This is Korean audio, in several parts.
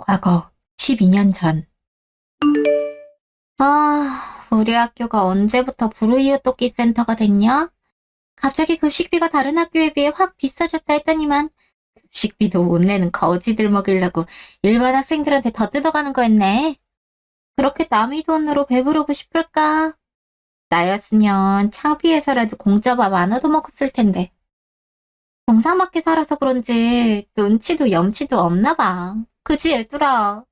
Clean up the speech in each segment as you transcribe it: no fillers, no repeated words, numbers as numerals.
과거 12년 전. 우리 학교가 언제부터 불우이웃돕기 센터가 됐냐? 갑자기 급식비가 다른 학교에 비해 확 비싸졌다 했더니만 급식비도 못 내는 거지들 먹이려고 일반 학생들한테 더 뜯어가는 거였네. 그렇게 남의 돈으로 배부르고 싶을까? 나였으면 창피해서라도 공짜 밥 안 얻어먹었을 텐데. 동상맞게 살아서 그런지 눈치도 염치도 없나 봐. 그지 얘들아?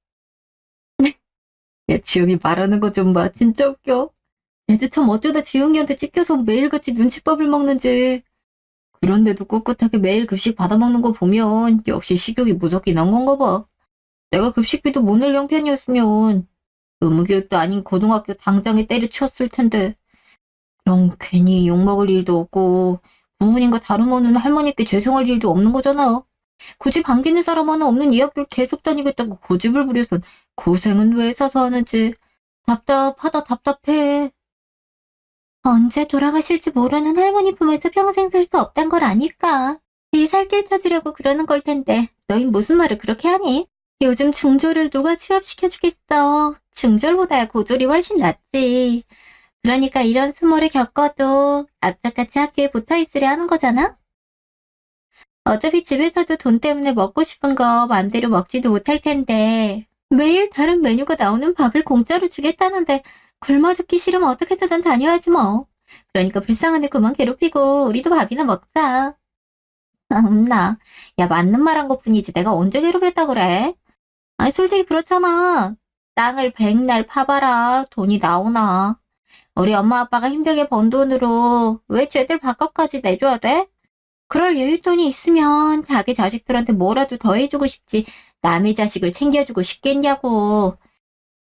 야, 지영이 말하는 거 좀 봐. 진짜 웃겨. 애들 참 어쩌다 지영이한테 찢겨서 매일같이 눈칫밥을 먹는지. 그런데도 꿋꿋하게 매일 급식 받아먹는 거 보면 역시 식욕이 무섭긴 한 건가 봐. 내가 급식비도 못 낼 형편이었으면 의무교육도 아닌 고등학교 당장에 때려치웠을 텐데. 그럼 괜히 욕먹을 일도 없고 부모님과 다름없는 할머니께 죄송할 일도 없는 거잖아. 굳이 반기는 사람 하나 없는 이 학교를 계속 다니겠다고 고집을 부려선 고생은 왜 사서 하는지 답답하다 답답해. 언제 돌아가실지 모르는 할머니 품에서 평생 살 수 없단 걸 아니까. 네 살길 찾으려고 그러는 걸 텐데 너흰 무슨 말을 그렇게 하니? 요즘 중졸을 누가 취업시켜주겠어. 중졸보다야 고졸이 훨씬 낫지. 그러니까 이런 수모를 겪어도 악착같이 학교에 붙어있으려 하는 거잖아? 어차피 집에서도 돈 때문에 먹고 싶은 거 맘대로 먹지도 못할 텐데 매일 다른 메뉴가 나오는 밥을 공짜로 주겠다는데 굶어 죽기 싫으면 어떻게 해서든 다녀야지 뭐. 그러니까 불쌍한 애 그만 괴롭히고 우리도 밥이나 먹자. 나. 야, 맞는 말 한 것뿐이지 내가 언제 괴롭혔다 그래? 아니 솔직히 그렇잖아. 땅을 백날 파봐라 돈이 나오나. 우리 엄마 아빠가 힘들게 번 돈으로 왜 쟤들 밥값까지 내줘야 돼? 그럴 여윳돈이 있으면 자기 자식들한테 뭐라도 더 해주고 싶지 남의 자식을 챙겨주고 싶겠냐고.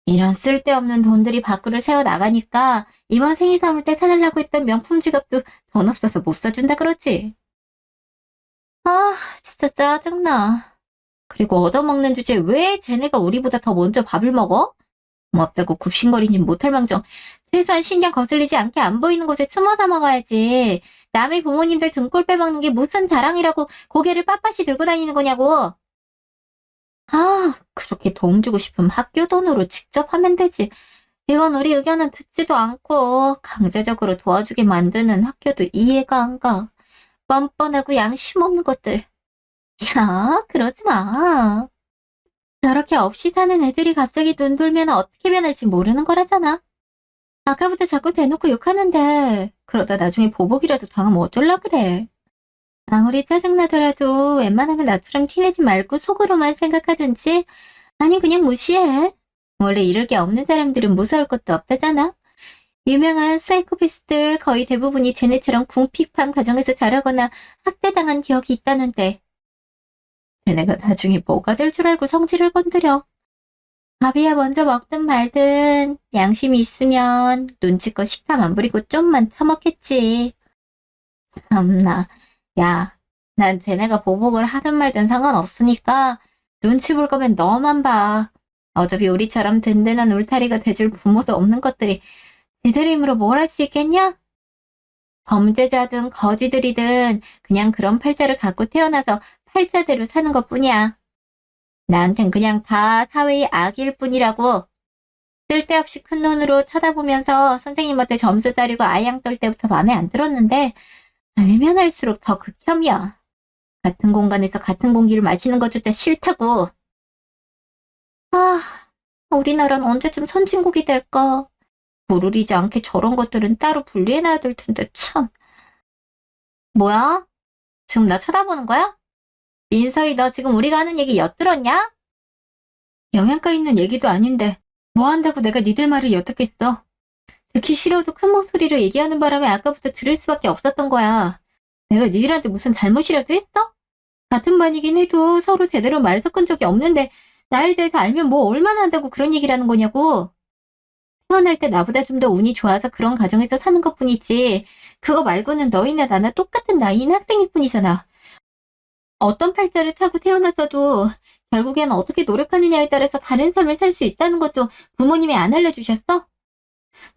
이런 쓸데없는 돈들이 밖으로 새어나가니까 이번 생일 선물 때 사달라고 했던 명품 지갑도 돈 없어서 못 사준다 그러지. 진짜 짜증나. 그리고 얻어먹는 주제에 왜 쟤네가 우리보다 더 먼저 밥을 먹어? 고맙다고 굽신거리진 못할 망정 최소한 신경 거슬리지 않게 안 보이는 곳에 숨어서 먹어야지. 남의 부모님들 등골 빼먹는 게 무슨 자랑이라고 고개를 빳빳이 들고 다니는 거냐고. 그렇게 도움 주고 싶으면 학교 돈으로 직접 하면 되지. 이건 우리 의견은 듣지도 않고 강제적으로 도와주게 만드는 학교도 이해가 안 가. 뻔뻔하고 양심 없는 것들. 야, 그러지 마. 저렇게 없이 사는 애들이 갑자기 눈 돌면 어떻게 변할지 모르는 거라잖아. 아까부터 자꾸 대놓고 욕하는데 그러다 나중에 보복이라도 당하면 어쩔라 그래. 아무리 짜증나더라도 웬만하면 나처럼 티내지 말고 속으로만 생각하든지 아니 그냥 무시해. 원래 이럴 게 없는 사람들은 무서울 것도 없다잖아. 유명한 사이코패스들 거의 대부분이 쟤네처럼 궁핍한 가정에서 자라거나 학대당한 기억이 있다는데 쟤네가 나중에 뭐가 될 줄 알고 성질을 건드려. 밥이야 먼저 먹든 말든 양심이 있으면 눈치껏 식탐 안 부리고 좀만 처먹겠지. 참나. 야, 난 쟤네가 보복을 하든 말든 상관없으니까 눈치 볼 거면 너만 봐. 어차피 우리처럼 든든한 울타리가 돼줄 부모도 없는 것들이 지들 힘으로 뭘 할 수 있겠냐? 범죄자든 거지들이든 그냥 그런 팔자를 갖고 태어나서 팔자대로 사는 것뿐이야. 나한텐 그냥 다 사회의 악일 뿐이라고. 쓸데없이 큰 눈으로 쳐다보면서 선생님한테 점수 따리고 아양 떨 때부터 마음에 안 들었는데 알면 알수록 더 극혐이야. 같은 공간에서 같은 공기를 마시는 것조차 싫다고. 우리나라는 언제쯤 선진국이 될까? 부르리지 않게 저런 것들은 따로 분리해놔야 될 텐데 참. 뭐야? 지금 나 쳐다보는 거야? 민서희 너 지금 우리가 하는 얘기 엿들었냐? 영양가 있는 얘기도 아닌데 뭐 한다고 내가 니들 말을 엿듣겠어. 듣기 싫어도 큰 목소리로 얘기하는 바람에 아까부터 들을 수밖에 없었던 거야. 내가 니들한테 무슨 잘못이라도 했어? 같은 반이긴 해도 서로 제대로 말 섞은 적이 없는데 나에 대해서 알면 뭐 얼마나 한다고 그런 얘기를 하는 거냐고. 태어날 때 나보다 좀 더 운이 좋아서 그런 가정에서 사는 것뿐이지 그거 말고는 너희나 나나 똑같은 나이인 학생일 뿐이잖아. 어떤 팔자를 타고 태어났어도 결국엔 어떻게 노력하느냐에 따라서 다른 삶을 살 수 있다는 것도 부모님이 안 알려주셨어?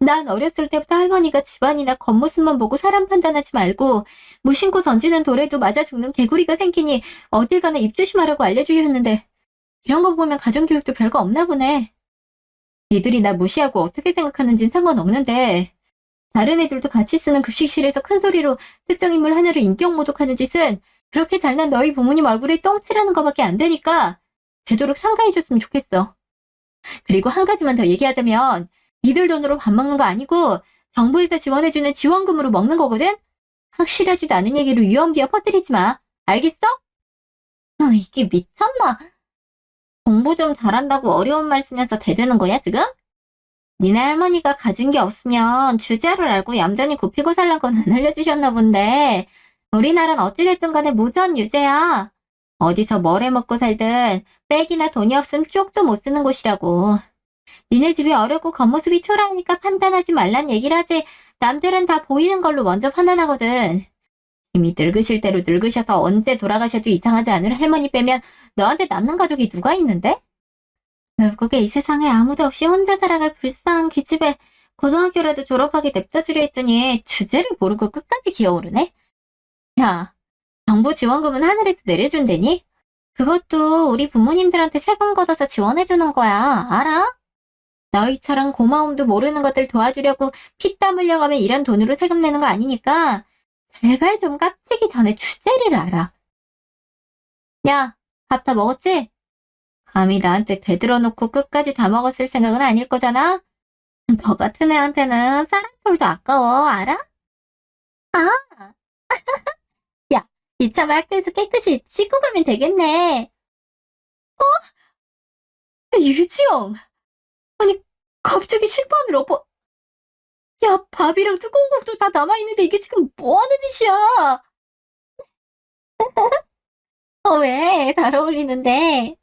난 어렸을 때부터 할머니가 집안이나 겉모습만 보고 사람 판단하지 말고 무심코 던지는 돌에도 맞아 죽는 개구리가 생기니 어딜 가나 입 조심하라고 알려주셨는데 이런 거 보면 가정교육도 별거 없나 보네. 니들이 나 무시하고 어떻게 생각하는진 상관없는데 다른 애들도 같이 쓰는 급식실에서 큰 소리로 특정 인물 하나를 인격 모독하는 짓은 그렇게 잘난 너희 부모님 얼굴에 똥칠하는 거밖에 안 되니까 되도록 삼가해줬으면 좋겠어. 그리고 한 가지만 더 얘기하자면 니들 돈으로 밥 먹는 거 아니고 정부에서 지원해주는 지원금으로 먹는 거거든? 확실하지도 않은 얘기로 유언비어 퍼뜨리지 마. 알겠어? 이게 미쳤나? 공부 좀 잘한다고 어려운 말 쓰면서 대드는 거야, 지금? 니네 할머니가 가진 게 없으면 주제를 알고 얌전히 굽히고 살라고는 안 알려주셨나 본데 우리나라는 어찌됐든 간에 무전 유제야. 어디서 뭘 해먹고 살든 백이나 돈이 없으면 쪽도 못 쓰는 곳이라고. 니네 집이 어렵고 겉모습이 초라하니까 판단하지 말란 얘기를 하지 남들은 다 보이는 걸로 먼저 판단하거든. 이미 늙으실 대로 늙으셔서 언제 돌아가셔도 이상하지 않을 할머니 빼면 너한테 남는 가족이 누가 있는데? 결국에 이 세상에 아무도 없이 혼자 살아갈 불쌍한 기집애 고등학교라도 졸업하게 냅둬주려 했더니 주제를 모르고 끝까지 기어오르네? 야, 정부 지원금은 하늘에서 내려준대니? 그것도 우리 부모님들한테 세금 걷어서 지원해주는 거야. 알아? 너희처럼 고마움도 모르는 것들 도와주려고 피땀 흘려가며 이런 돈으로 세금 내는 거 아니니까 제발 좀 깝치기 전에 주제를 알아. 야, 밥 다 먹었지? 감히 나한테 대들어놓고 끝까지 다 먹었을 생각은 아닐 거잖아? 너 같은 애한테는 쌀한톨도 아까워, 알아? 아, 야, 이참에 학교에서 깨끗이 씻고 가면 되겠네. 유지영! 아니, 갑자기 실판을 엎어. 야, 밥이랑 뜨거운 국도 다 남아있는데 이게 지금 뭐 하는 짓이야? 왜? 잘 어울리는데.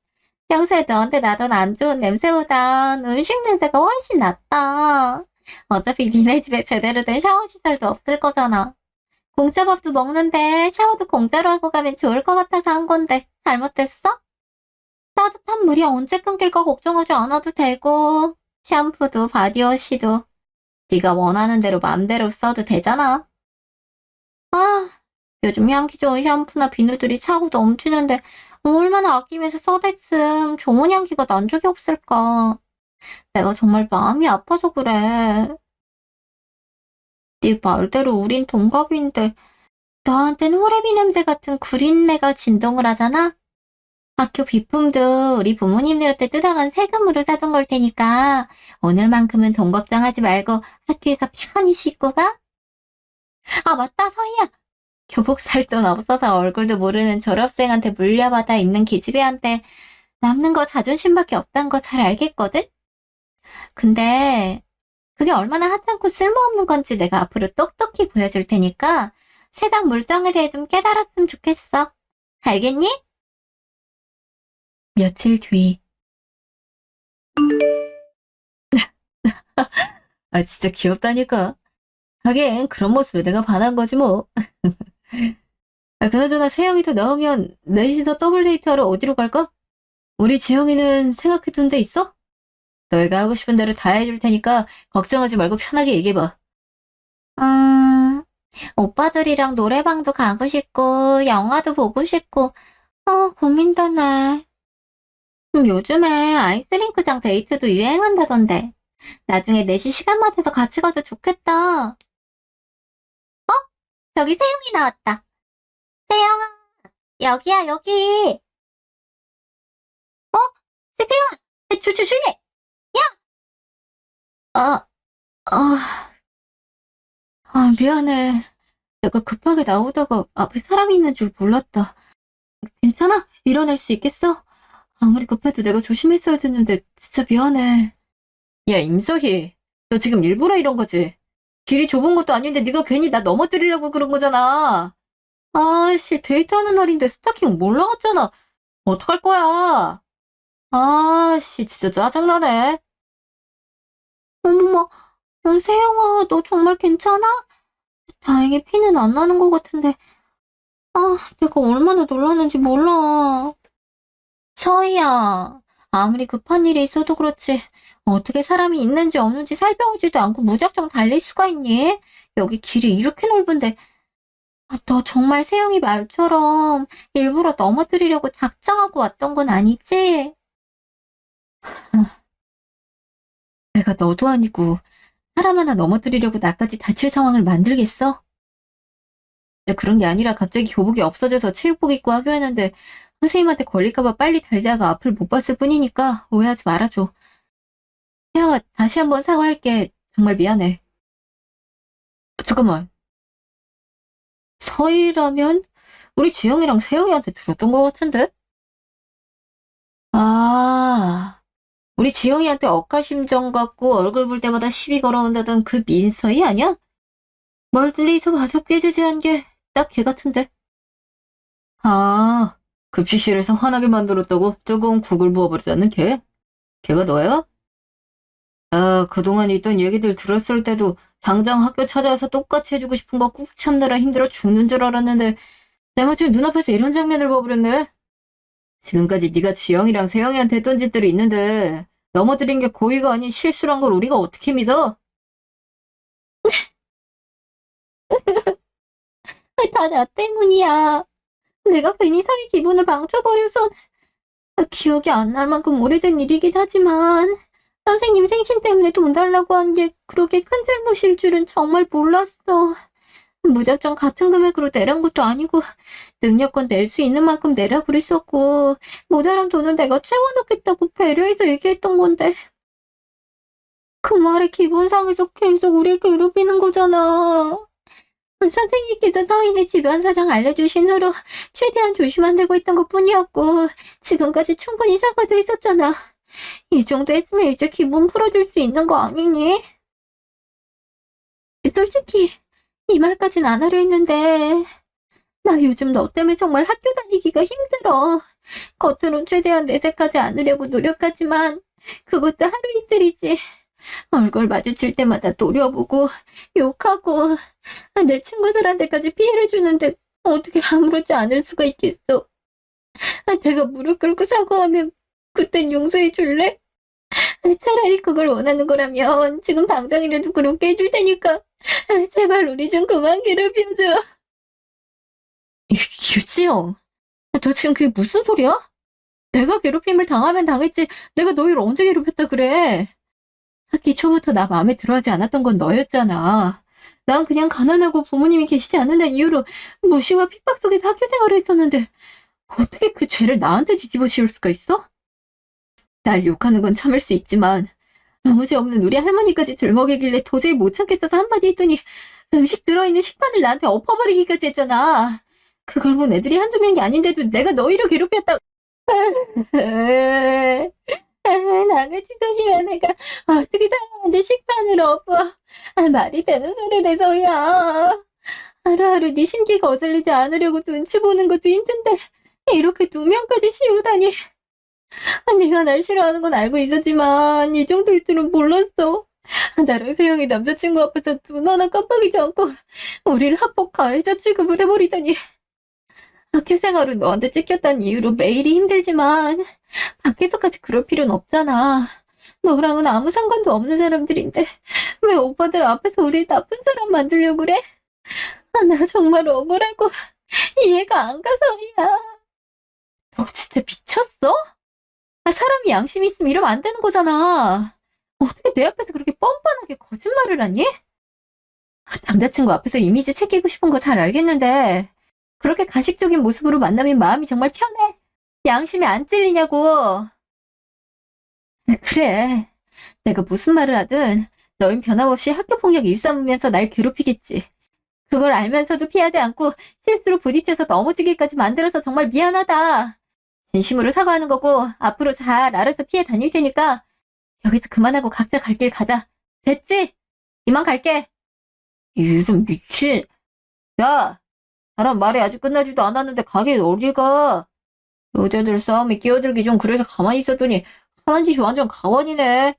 평소에 너한테 나던 안 좋은 냄새보단 음식 냄새가 훨씬 낫다. 어차피 니네 집에 제대로 된 샤워 시설도 없을 거잖아. 공짜 밥도 먹는데 샤워도 공짜로 하고 가면 좋을 것 같아서 한 건데 잘못됐어? 따뜻한 물이 언제 끊길까 걱정하지 않아도 되고 샴푸도 바디워시도 네가 원하는 대로 맘대로 써도 되잖아. 아, 요즘 향기 좋은 샴푸나 비누들이 차고 넘치는데 얼마나 아끼면서 써댔음 좋은 향기가 난 적이 없을까. 내가 정말 마음이 아파서 그래. 네 말대로 우린 동갑인데 너한텐 호레비 냄새 같은 구린내가 진동을 하잖아? 학교 비품도 우리 부모님들한테 뜯어간 세금으로 사둔 걸 테니까 오늘만큼은 돈 걱정하지 말고 학교에서 편히 씻고 가? 아, 맞다, 서희야. 교복 살 돈 없어서 얼굴도 모르는 졸업생한테 물려받아 입는 기집애한테 남는 거 자존심밖에 없단 거 잘 알겠거든? 근데 그게 얼마나 하찮고 쓸모없는 건지 내가 앞으로 똑똑히 보여줄 테니까 세상 물정에 대해 좀 깨달았으면 좋겠어. 알겠니? 며칠 뒤. 아, 진짜 귀엽다니까. 하긴 그런 모습에 내가 반한 거지 뭐. 아, 그나저나 세영이도 나오면 넷이서 더블 데이트하러 어디로 갈까? 우리 지영이는 생각해둔 데 있어? 너희가 하고 싶은 대로 다 해줄 테니까 걱정하지 말고 편하게 얘기해봐. 음, 오빠들이랑 노래방도 가고 싶고 영화도 보고 싶고 고민되네. 요즘에 아이스링크장 데이트도 유행한다던데. 나중에 넷이 시간 맞춰서 같이 가도 좋겠다. 저기 세영이 나왔다. 세영아, 여기야, 여기. 세영아, 조용히. 아, 아, 미안해. 내가 급하게 나오다가 앞에 사람이 있는 줄 몰랐다. 괜찮아? 일어날 수 있겠어? 아무리 급해도 내가 조심했어야 됐는데 진짜 미안해. 야, 임서희. 너 지금 일부러 이런 거지? 길이 좁은 것도 아닌데 네가 괜히 나 넘어뜨리려고 그런 거잖아. 아씨, 데이트하는 날인데 스타킹 몰라갔잖아. 어떡할 거야? 아씨, 진짜 짜증나네. 어머머, 세영아, 너 정말 괜찮아? 다행히 피는 안 나는 것 같은데. 내가 얼마나 놀랐는지 몰라. 서희야, 아무리 급한 일이 있어도 그렇지. 어떻게 사람이 있는지 없는지 살펴보지도 않고 무작정 달릴 수가 있니? 여기 길이 이렇게 넓은데. 너 정말 세영이 말처럼 일부러 넘어뜨리려고 작정하고 왔던 건 아니지? 내가 너도 아니고 사람 하나 넘어뜨리려고 나까지 다칠 상황을 만들겠어? 그런 게 아니라 갑자기 교복이 없어져서 체육복 입고 하교했는데 선생님한테 걸릴까봐 빨리 달려가 앞을 못 봤을 뿐이니까 오해하지 말아줘. 태양아, 다시 한번 사과할게. 정말 미안해. 잠깐만. 서희라면 우리 주영이랑 세영이한테 들었던 것 같은데? 아, 우리 지영이한테 억하심정 갖고 얼굴 볼 때마다 시비 걸어온다던 그 민서희 아니야? 멀리서 봐도 꾀지지한 게 딱 걔 같은데. 아, 급식실에서 화나게 만들었다고 뜨거운 국을 부어버리자는 걔? 걔가 너야? 아, 그동안 있던 얘기들 들었을 때도 당장 학교 찾아와서 똑같이 해주고 싶은 거 꾹 참느라 힘들어 죽는 줄 알았는데 내 마침 눈앞에서 이런 장면을 봐버렸네. 지금까지 네가 지영이랑 세영이한테 했던 짓들이 있는데 넘어뜨린 게 고의가 아닌 실수란 걸 우리가 어떻게 믿어? 다 나 때문이야. 내가 괜히 사이 기분을 망쳐버려서 기억이 안 날 만큼 오래된 일이긴 하지만 선생님 생신 때문에 돈 달라고 한 게 그렇게 큰 잘못일 줄은 정말 몰랐어. 무작정 같은 금액으로 내란 것도 아니고 능력껏 낼 수 있는 만큼 내라 그랬었고 모자란 돈은 내가 채워넣겠다고 배려해서 얘기했던 건데 그 말에 기분 상해서 계속 우릴 괴롭히는 거잖아. 선생님께서 서인의 집안 사정 알려주신 후로 최대한 조심한다고 했던 것뿐이었고 지금까지 충분히 사과도 했었잖아. 이 정도 했으면 이제 기분 풀어줄 수 있는 거 아니니? 솔직히 이 말까진 안 하려 했는데 나 요즘 너 때문에 정말 학교 다니기가 힘들어. 겉으론 최대한 내색하지 않으려고 노력하지만 그것도 하루 이틀이지. 얼굴 마주칠 때마다 노려보고 욕하고 내 친구들한테까지 피해를 주는데 어떻게 아무렇지 않을 수가 있겠어. 내가 무릎 꿇고 사과하면 그땐 용서해 줄래? 차라리 그걸 원하는 거라면 지금 당장이라도 그렇게 해줄 테니까 제발 우리 좀 그만 괴롭혀줘. 유지영, 너 지금 그게 무슨 소리야? 내가 괴롭힘을 당하면 당했지 내가 너희를 언제 괴롭혔다 그래? 학기 초부터 나 마음에 들어하지 않았던 건 너였잖아. 난 그냥 가난하고 부모님이 계시지 않는다는 이유로 무시와 핍박 속에서 학교 생활을 했었는데 어떻게 그 죄를 나한테 뒤집어 씌울 수가 있어? 날 욕하는 건 참을 수 있지만 아무지 없는 우리 할머니까지 들먹이길래 도저히 못 참겠어서 한마디 했더니 음식 들어있는 식판을 나한테 엎어버리기까지 했잖아. 그걸 본 애들이 한두 명이 아닌데도 내가 너희를 괴롭혔다. 나같이 소심한 애가 어떻게 사람한테 식판을 엎어. 말이 되는 소리를 해서야. 하루하루 네 심기 거슬리지 않으려고 눈치 보는 것도 힘든데 이렇게 두 명까지 씌우다니. 네가 날 싫어하는 건 알고 있었지만 이 정도일 줄은 몰랐어. 나랑 세영이 남자친구 앞에서 눈 하나 깜빡이지 않고 우리를 학폭 가해자 취급을 해버리다니. 학교 생활은 너한테 찍혔다는 이유로 매일이 힘들지만 밖에서까지 그럴 필요는 없잖아. 너랑은 아무 상관도 없는 사람들인데 왜 오빠들 앞에서 우리 나쁜 사람 만들려고 그래? 나 정말 억울하고 이해가 안 가서야. 너 진짜 미쳤어? 사람이 양심이 있으면 이러면 안 되는 거잖아. 어떻게 내 앞에서 그렇게 뻔뻔하게 거짓말을 하니? 남자친구 앞에서 이미지 챙기고 싶은 거 잘 알겠는데 그렇게 가식적인 모습으로 만나면 마음이 정말 편해. 양심이 안 찔리냐고. 그래. 내가 무슨 말을 하든 너흰 변함없이 학교폭력 일삼으면서 날 괴롭히겠지. 그걸 알면서도 피하지 않고 실수로 부딪혀서 넘어지기까지 만들어서 정말 미안하다. 진심으로 사과하는 거고 앞으로 잘 알아서 피해 다닐 테니까 여기서 그만하고 각자 갈 길 가자. 됐지? 이만 갈게. 이런 미친. 야, 사람 말이 아직 끝나지도 않았는데 가게 어딜 가? 여자들 싸움에 끼어들기 좀 그래서 가만히 있었더니 하는 짓이 완전 가관이네.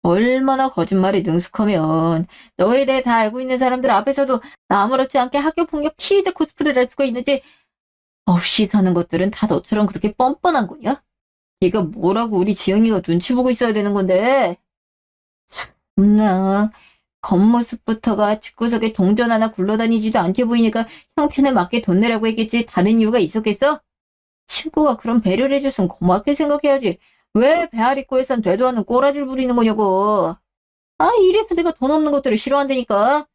얼마나 거짓말이 능숙하면 너에 대해 다 알고 있는 사람들 앞에서도 아무렇지 않게 학교폭력 피해자 코스프레를 할 수가 있는지 없이 사는 것들은 다 너처럼 그렇게 뻔뻔한 거냐? 네가 뭐라고 우리 지영이가 눈치 보고 있어야 되는 건데. 참나. 겉모습부터가 집구석에 동전 하나 굴러다니지도 않게 보이니까 형편에 맞게 돈 내라고 했겠지 다른 이유가 있었겠어? 친구가 그런 배려를 해줬으면 고맙게 생각해야지. 왜 배앓이꼬에선 되도 않는 꼬라지를 부리는 거냐고. 아, 이래서 내가 돈 없는 것들을 싫어한다니까.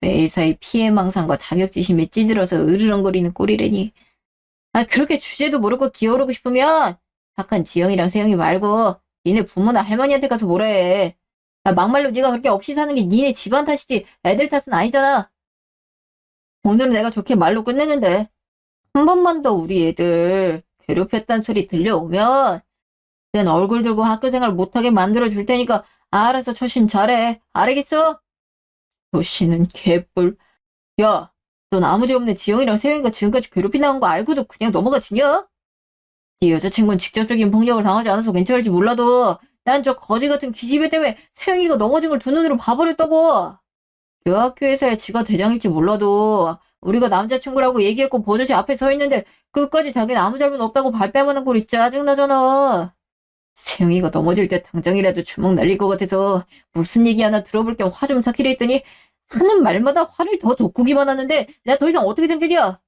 매사에 피해망상과 자격지심에 찌들어서 으르렁거리는 꼴이래니. 아, 그렇게 주제도 모르고 기어오르고 싶으면 착한 지영이랑 세영이 말고 니네 부모나 할머니한테 가서 뭐라 해. 아, 막말로 네가 그렇게 없이 사는 게 니네 집안 탓이지 애들 탓은 아니잖아. 오늘은 내가 좋게 말로 끝내는데 한 번만 더 우리 애들 괴롭혔단 소리 들려오면 난 얼굴 들고 학교 생활 못하게 만들어 줄 테니까 알아서 처신 잘해. 알겠어? 조씨는 개뿔. 야, 넌 아무죄 없는 지영이랑 세영이가 지금까지 괴롭히 나온 거 알고도 그냥 넘어가 지냐? 네 여자친구는 직접적인 폭력을 당하지 않아서 괜찮을지 몰라도 난 저 거지 같은 기집애 때문에 세영이가 넘어진 걸 두 눈으로 봐버렸다고. 그 학교에서야 지가 대장일지 몰라도 우리가 남자친구라고 얘기했고 버젓이 앞에 서 있는데 끝까지 자기는 아무 잘못 없다고 발뺌하는 꼴이 짜증나잖아. 세영이가 넘어질 때 당장이라도 주먹 날릴 것 같아서 무슨 얘기 하나 들어볼 겸 화 좀 삭히려 했더니 하는 말마다 화를 더 돋구기만 하는데 내가 더 이상 어떻게 생각이야?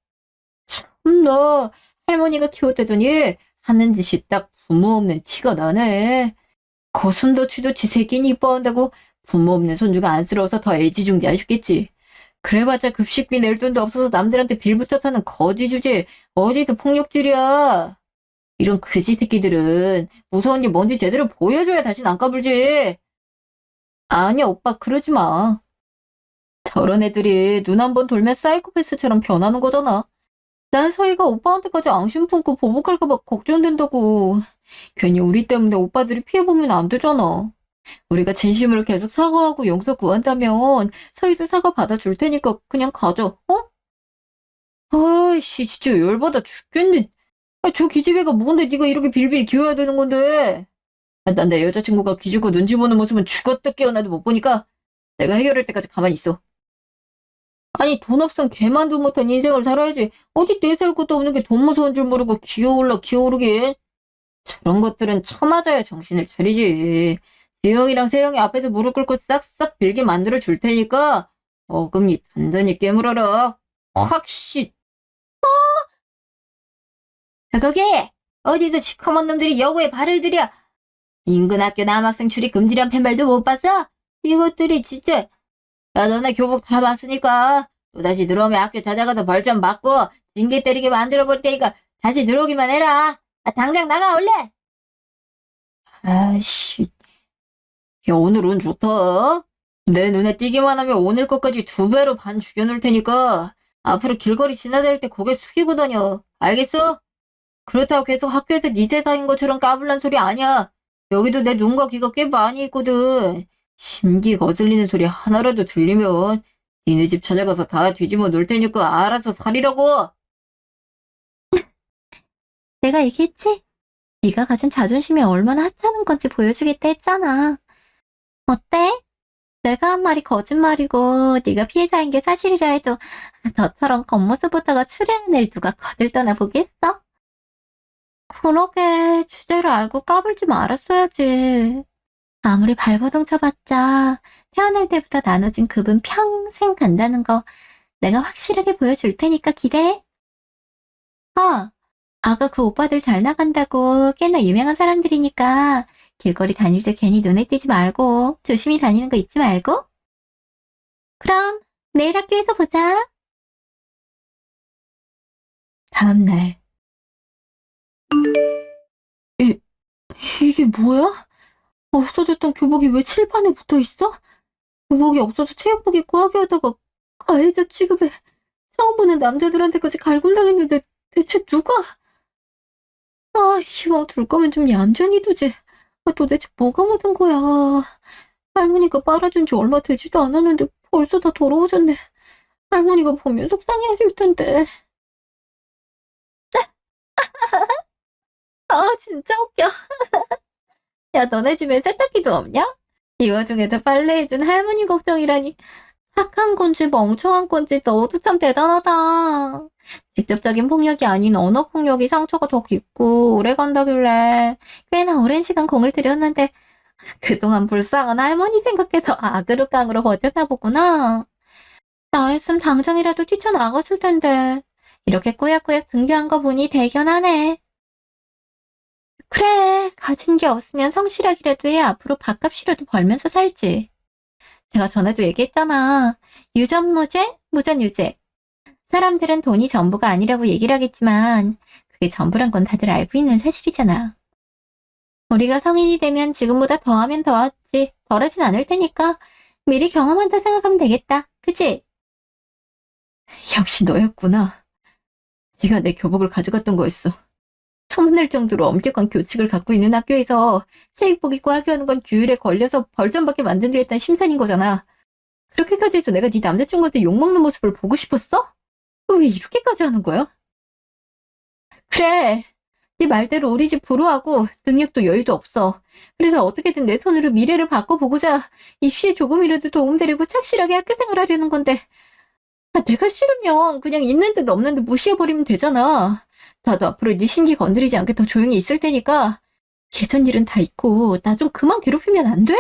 너 할머니가 키웠다더니 하는 짓이 딱 부모 없는 티가 나네. 거슴도치도 지 새끼니 이뻐한다고 부모 없는 손주가 안쓰러워서 더 애지중지하셨겠지. 그래봤자 급식비 낼 돈도 없어서 남들한테 빌부터 사는 거지 주제 어디서 폭력질이야. 이런 그지 새끼들은 무서운 게 뭔지 제대로 보여줘야 다신 안 까불지. 아니야 오빠 그러지 마. 저런 애들이 눈 한 번 돌면 사이코패스처럼 변하는 거잖아. 난 서희가 오빠한테까지 앙심 품고 보복할까 봐 걱정된다고. 괜히 우리 때문에 오빠들이 피해보면 안 되잖아. 우리가 진심으로 계속 사과하고 용서 구한다면 서희도 사과 받아줄 테니까 그냥 가져, 어? 아이씨 진짜 열받아 죽겠네. 아, 저 기집애가 뭔데 네가 이렇게 빌빌 기어야 되는 건데. 아, 난 내 여자친구가 기죽고 눈치 보는 모습은 죽었다 깨어나도 못 보니까 내가 해결할 때까지 가만히 있어. 아니 돈 없으면 개만두 못한 인생을 살아야지. 어디 내살 것도 없는 게 돈 무서운 줄 모르고 기어올라 기어오르긴. 저런 것들은 쳐맞아야 정신을 차리지. 지영이랑 세영이 앞에서 무릎 꿇고 싹싹 빌게 만들어 줄 테니까 어금니 단단히 깨물어라. 확시. 거기 어디서 시커먼 놈들이 여고에 발을 들여. 인근 학교 남학생 출입 금지란 팻말도 못 봤어? 이것들이 진짜. 야 너네 교복 다 봤으니까 또다시 들어오면 학교 찾아가서 벌점 맞고 징계 때리게 만들어 볼 테니까 다시 들어오기만 해라. 아, 당장 나가 올래. 아이씨. 야 오늘 운 좋다. 내 눈에 띄기만 하면 오늘 것까지 2배로 반 죽여놓을 테니까 앞으로 길거리 지나다닐 때 고개 숙이고 다녀. 알겠어? 그렇다고 계속 학교에서 네 세상인 것처럼 까불란 소리 아니야. 여기도 내 눈과 귀가 꽤 많이 있거든. 심기 거슬리는 소리 하나라도 들리면 니네 집 찾아가서 다 뒤집어 놓을 테니까 알아서 살이라고. 내가 얘기했지? 네가 가진 자존심이 얼마나 하찮은 건지 보여주겠다 했잖아. 어때? 내가 한 말이 거짓말이고 네가 피해자인 게 사실이라 해도 너처럼 겉모습 보다가 추리하는 애를 누가 거들떠나 보겠어? 그러게 주제를 알고 까불지 말았어야지. 아무리 발버둥 쳐봤자 태어날 때부터 나눠진 급은 평생 간다는 거 내가 확실하게 보여줄 테니까 기대해. 아, 아까 그 오빠들 잘 나간다고 꽤나 유명한 사람들이니까 길거리 다닐 때 괜히 눈에 띄지 말고 조심히 다니는 거 잊지 말고. 그럼 내일 학교에서 보자. 다음날. 이게 뭐야? 없어졌던 교복이 왜 칠판에 붙어있어? 교복이 없어서 체육복 입고 하게 하다가 가해자 취급에 처음 보는 남자들한테까지 갈굼당했는데 대체 누가? 아, 이왕 둘 거면 좀 얌전히 두지. 아, 도대체 뭐가 묻은 거야. 할머니가 빨아준 지 얼마 되지도 않았는데 벌써 다 더러워졌네. 할머니가 보면 속상해하실 텐데. 아, 진짜 웃겨. 야, 너네 집에 세탁기도 없냐? 이 와중에도 빨래해준 할머니 걱정이라니. 착한 건지 멍청한 건지 너도 참 대단하다. 직접적인 폭력이 아닌 언어 폭력이 상처가 더 깊고 오래 간다길래 꽤나 오랜 시간 공을 들였는데 그동안 불쌍한 할머니 생각해서 아그로깡으로 버텼나 보구나. 나였으면 당장이라도 뛰쳐나갔을 텐데 이렇게 꾸역꾸역 등교한 거 보니 대견하네. 그래, 가진 게 없으면 성실하기라도 해 앞으로 밥값이라도 벌면서 살지. 내가 전에도 얘기했잖아. 유전무죄, 무전유죄. 사람들은 돈이 전부가 아니라고 얘기를 하겠지만 그게 전부란 건 다들 알고 있는 사실이잖아. 우리가 성인이 되면 지금보다 더하면 더하지 덜하진 않을 테니까 미리 경험한다 생각하면 되겠다. 그치? 역시 너였구나. 네가 내 교복을 가져갔던 거였어. 소문날 정도로 엄격한 교칙을 갖고 있는 학교에서 체육복 입고 학교하는 건 규율에 걸려서 벌점 받게 만든 데 일단 심산인 거잖아. 그렇게까지 해서 내가 네 남자친구한테 욕먹는 모습을 보고 싶었어? 왜 이렇게까지 하는 거야? 그래. 네 말대로 우리 집 불우하고 능력도 여유도 없어. 그래서 어떻게든 내 손으로 미래를 바꿔보고자 입시에 조금이라도 도움되려고 착실하게 학교 생활하려는 건데 내가 싫으면 그냥 있는 듯 없는 듯 무시해버리면 되잖아. 나도 앞으로 네 신기 건드리지 않게 더 조용히 있을 테니까 예전 일은 다 잊고 나 좀 그만 괴롭히면 안 돼?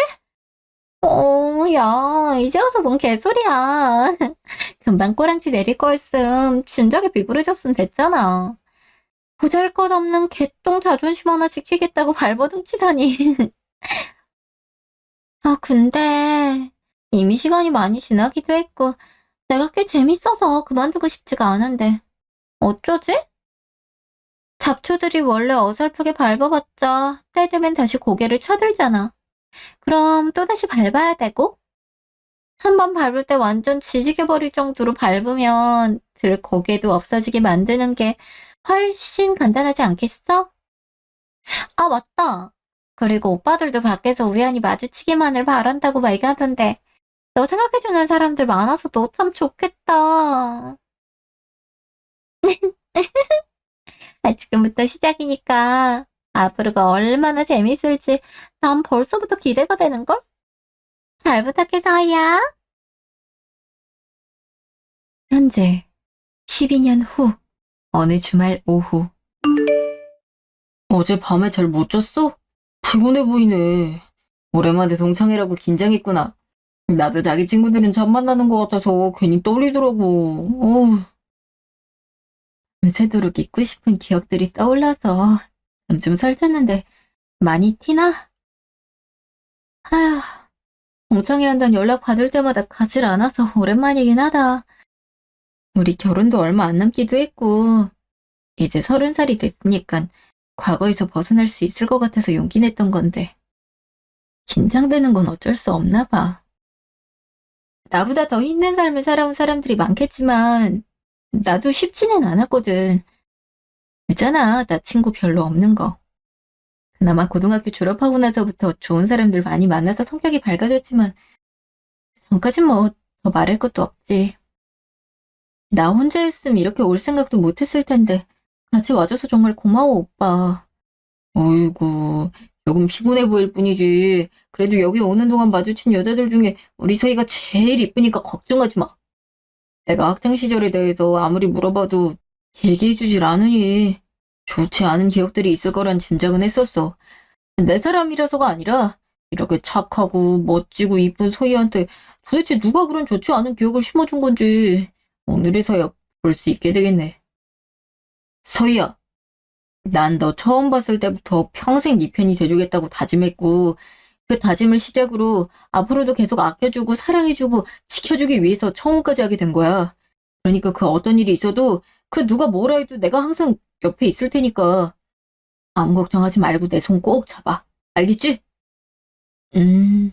야, 이제 와서 뭔 개소리야. 금방 꼬랑지 내릴 거였음. 진작에 비굴해졌으면 됐잖아. 보잘것없는 개똥 자존심 하나 지키겠다고 발버둥 치다니. 아, 근데 이미 시간이 많이 지나기도 했고 내가 꽤 재밌어서 그만두고 싶지가 않은데 어쩌지? 잡초들이 원래 어설프게 밟아봤자 때 되면 다시 고개를 쳐들잖아. 그럼 또다시 밟아야 되고 한 번 밟을 때 완전 지지개 버릴 정도로 밟으면 들 고개도 없어지게 만드는 게 훨씬 간단하지 않겠어? 아, 맞다. 그리고 오빠들도 밖에서 우연히 마주치기만을 바란다고 말하던데 너 생각해주는 사람들 많아서 너 참 좋겠다. 지금부터 시작이니까 앞으로가 얼마나 재밌을지 난 벌써부터 기대가 되는걸? 잘 부탁해, 서희야. 현재 12년 후 어느 주말 오후. 어제 밤에 잘 못 잤어? 피곤해 보이네. 오랜만에 동창회라고 긴장했구나. 나도 자기 친구들은 처음 만나는 것 같아서 괜히 떨리더라고. 어우, 새도록 잊고 싶은 기억들이 떠올라서 좀 설쳤는데 많이 티나? 아휴, 동창회 한다는 연락 받을 때마다 가질 않아서 오랜만이긴 하다. 우리 결혼도 얼마 안 남기도 했고 이제 30살이 됐으니까 과거에서 벗어날 수 있을 것 같아서 용기 냈던 건데 긴장되는 건 어쩔 수 없나 봐. 나보다 더 힘든 삶을 살아온 사람들이 많겠지만 나도 쉽지는 않았거든. 있잖아, 나 친구 별로 없는 거. 그나마 고등학교 졸업하고 나서부터 좋은 사람들 많이 만나서 성격이 밝아졌지만 전까진 뭐 더 말할 것도 없지. 나 혼자였으면 이렇게 올 생각도 못했을 텐데 같이 와줘서 정말 고마워, 오빠. 어이구, 조금 피곤해 보일 뿐이지. 그래도 여기 오는 동안 마주친 여자들 중에 우리 서희가 제일 이쁘니까 걱정하지 마. 내가 학창 시절에 대해서 아무리 물어봐도 얘기해주질 않으니 좋지 않은 기억들이 있을 거란 짐작은 했었어. 내 사람이라서가 아니라 이렇게 착하고 멋지고 이쁜 소희한테 도대체 누가 그런 좋지 않은 기억을 심어준 건지 오늘에서야 볼 수 있게 되겠네. 서희야, 난 너 처음 봤을 때부터 평생 네 편이 돼주겠다고 다짐했고 그 다짐을 시작으로 앞으로도 계속 아껴주고 사랑해주고 지켜주기 위해서 청혼까지 하게 된 거야. 그러니까 그 어떤 일이 있어도 그 누가 뭐라 해도 내가 항상 옆에 있을 테니까 아무 걱정하지 말고 내 손 꼭 잡아. 알겠지? 음,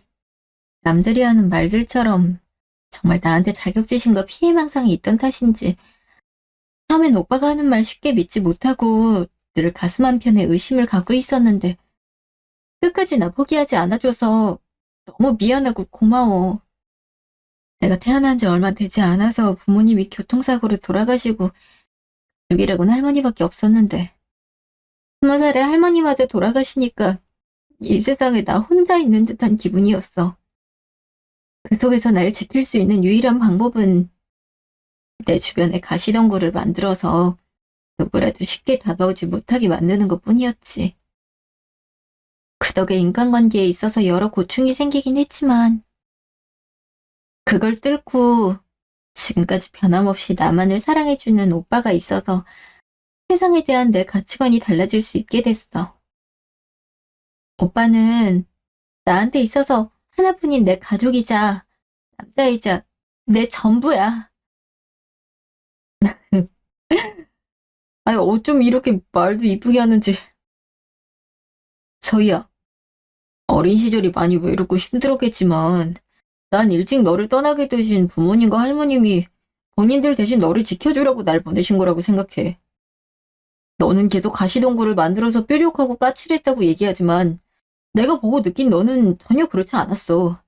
남들이 하는 말들처럼 정말 나한테 자격지심과 피해망상이 있던 탓인지 처음엔 오빠가 하는 말 쉽게 믿지 못하고 늘 가슴 한편에 의심을 갖고 있었는데 끝까지 나 포기하지 않아줘서 너무 미안하고 고마워. 내가 태어난 지 얼마 되지 않아서 부모님이 교통사고로 돌아가시고 죽이라고는 할머니밖에 없었는데 20살에 할머니마저 돌아가시니까 이 세상에 나 혼자 있는 듯한 기분이었어. 그 속에서 날 지킬 수 있는 유일한 방법은 내 주변에 가시덤불을 만들어서 누구라도 쉽게 다가오지 못하게 만드는 것뿐이었지. 그 덕에 인간관계에 있어서 여러 고충이 생기긴 했지만 그걸 뚫고 지금까지 변함없이 나만을 사랑해주는 오빠가 있어서 세상에 대한 내 가치관이 달라질 수 있게 됐어. 오빠는 나한테 있어서 하나뿐인 내 가족이자 남자이자 내 전부야. 아니, 어쩜 이렇게 말도 이쁘게 하는지. 서희야, 어린 시절이 많이 외롭고 힘들었겠지만, 난 일찍 너를 떠나게 되신 부모님과 할머님이 본인들 대신 너를 지켜주라고 날 보내신 거라고 생각해. 너는 계속 가시덤굴을 만들어서 뾰족하고 까칠했다고 얘기하지만, 내가 보고 느낀 너는 전혀 그렇지 않았어.